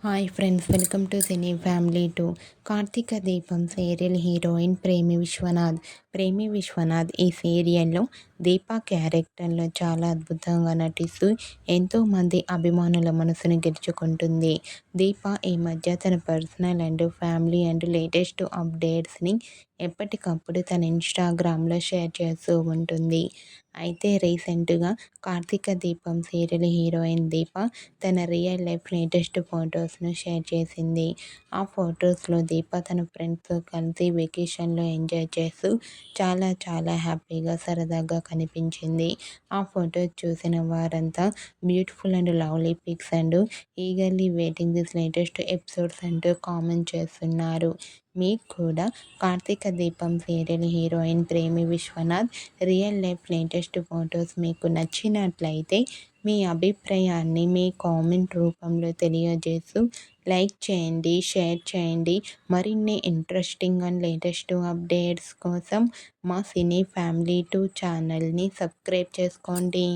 Hi friends, welcome to cine family two. Karthika Deepam serial heroine Premi Vishwanath ఈ సీరియల్లో దీప క్యారెక్టర్లో చాలా అద్భుతంగా నటిస్తూ ఎంతోమంది అభిమానుల మనసుని గెలుచుకుంటుంది. దీప ఈ మధ్య తన personal and family and latest అప్డేట్స్ని ఎప్పటికప్పుడు తన ఇన్స్టాగ్రామ్లో షేర్ చేస్తూ ఉంటుంది. అయితే రీసెంట్గా కార్తీక దీపం సీరియల్ హీరోయిన్ దీప తన రియల్ లైఫ్ లేటెస్ట్ ఫొటోస్ను షేర్ చేసింది. ఆ ఫొటోస్లో దీప తన ఫ్రెండ్స్తో కలిసి వెకేషన్లో ఎంజాయ్ చేస్తూ చాలా చాలా హ్యాపీగా సరదాగా కనిపించింది. ఆ ఫొటోస్ చూసిన వారంతా beautiful and lovely pics and eagerly waiting this latest episodes అంటూ కామెంట్ చేస్తున్నారు. మీకు కూడా Karthika Deepam serial heroine Premi Vishwanath real life latest photos మీకు నచ్చినట్లయితే మీ అభిప్రాయాన్ని మీ కామెంట్ రూపంలో తెలియజేస్తూ లైక్ చేయండి, షేర్ చేయండి. మరిన్ని ఇంట్రెస్టింగ్ అండ్ లేటెస్ట్ అప్డేట్స్ కోసం మా సినీ ఫ్యామిలీ 2 ఛానల్ని సబ్స్క్రైబ్ చేసుకోండి.